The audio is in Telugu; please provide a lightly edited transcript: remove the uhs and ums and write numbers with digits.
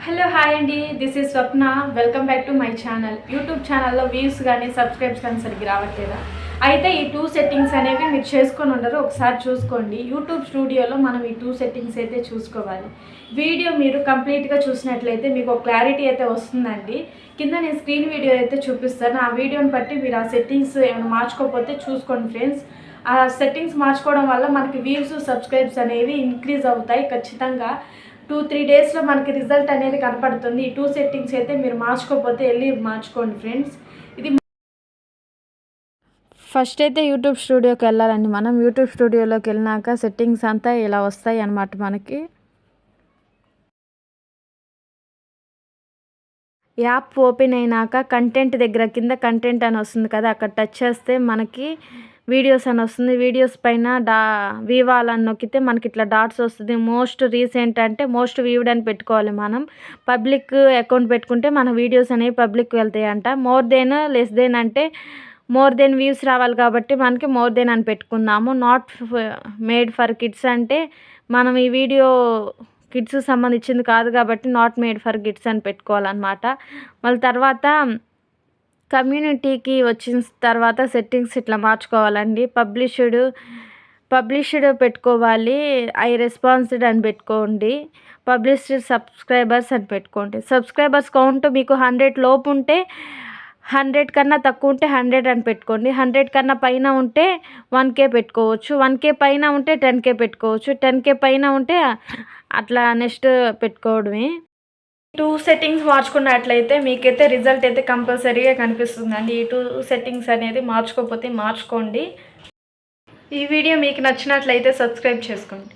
హలో హాయ్ అండి, this is Swapna. Welcome back to my channel. YouTube ఛానల్లో వ్యూస్ కానీ సబ్స్క్రైబ్స్ కానీ సరిగ్గా రావట్లేదా? అయితే ఈ 2 సెట్టింగ్స్ అనేవి మీరు చేసుకొని ఉండరు, ఒకసారి చూసుకోండి. యూట్యూబ్ స్టూడియోలో మనం ఈ 2 సెట్టింగ్స్ అయితే చూసుకోవాలి. వీడియో మీరు కంప్లీట్గా చూసినట్లయితే మీకు ఒక క్లారిటీ అయితే వస్తుందండి. కింద నేను స్క్రీన్ వీడియో అయితే చూపిస్తాను. ఆ వీడియోని బట్టి మీరు ఆ సెట్టింగ్స్ ఏమైనా మార్చుకోకపోతే చూసుకోండి ఫ్రెండ్స్. ఆ సెట్టింగ్స్ మార్చుకోవడం వల్ల మనకి వ్యూస్ సబ్స్క్రైబ్స్ అనేవి ఇంక్రీజ్ అవుతాయి ఖచ్చితంగా. 2-3 డేస్లో మనకి రిజల్ట్ అనేది కనపడుతుంది. ఈ 2 సెట్టింగ్స్ అయితే మీరు మార్చుకోకపోతే వెళ్ళి మార్చుకోండి ఫ్రెండ్స్. ఇది ఫస్ట్ అయితే యూట్యూబ్ స్టూడియోకి వెళ్ళాలండి. మనం యూట్యూబ్ స్టూడియోలోకి వెళ్ళినాక సెట్టింగ్స్ అంతా ఇలా వస్తాయి అన్నమాట. మనకి యాప్ ఓపెన్ అయినాక కంటెంట్ దగ్గర కింద కంటెంట్ అని వస్తుంది కదా, అక్కడ టచ్ చేస్తే మనకి వీడియోస్ అని వస్తుంది. వీడియోస్ పైన వీవాల్ అని నొక్కితే మనకి ఇట్లా డాట్స్ వస్తుంది. మోస్ట్ రీసెంట్ అంటే మోస్ట్ వ్యూడ్ అని పెట్టుకోవాలి మనం. పబ్లిక్ అకౌంట్ పెట్టుకుంటే మన వీడియోస్ అనేవి పబ్లిక్ వెళ్తాయంట. మోర్ దెన్ లెస్ దెన్ అంటే మోర్ దెన్ వ్యూస్ రావాలి కాబట్టి మనకి మోర్ దెన్ అని పెట్టుకుందాము. నాట్ మేడ్ ఫర్ కిడ్స్ అంటే మనం ఈ వీడియో కిడ్స్కి సంబంధించింది కాదు కాబట్టి నాట్ మేడ్ ఫర్ కిడ్స్ అని పెట్టుకోవాలన్నమాట. మళ్ళీ తర్వాత కమ్యూనిటీకి వచ్చిన తర్వాత సెట్టింగ్స్ ఇట్లా మార్చుకోవాలండి. పబ్లిష్డ్ పెట్టుకోవాలి. ఐ రెస్పాన్స్డ్ అని పెట్టుకోండి. పబ్లిష్డ్ సబ్స్క్రైబర్స్ అని పెట్టుకోండి. సబ్స్క్రైబర్స్ కౌంట్ మీకు 100 లోపు ఉంటే 100 కన్నా తక్కువ ఉంటే 100 అని పెట్టుకోండి. 100 కన్నా పైన ఉంటే 1K పెట్టుకోవచ్చు. 1K పైన ఉంటే 10K పెట్టుకోవచ్చు. 10K పైన ఉంటే అట్లా నెక్స్ట్ పెట్టుకోవడమే. 2 సెట్టింగ్స్ మార్చుకున్నట్లయితే మీకైతే రిజల్ట్ అయితే కంపల్సరీగా కనిపిస్తుందండి. ఈ 2 సెట్టింగ్స్ అనేది మార్చుకోకపోతే మార్చుకోండి. ఈ వీడియో మీకు నచ్చినట్లయితే సబ్స్క్రైబ్ చేసుకోండి.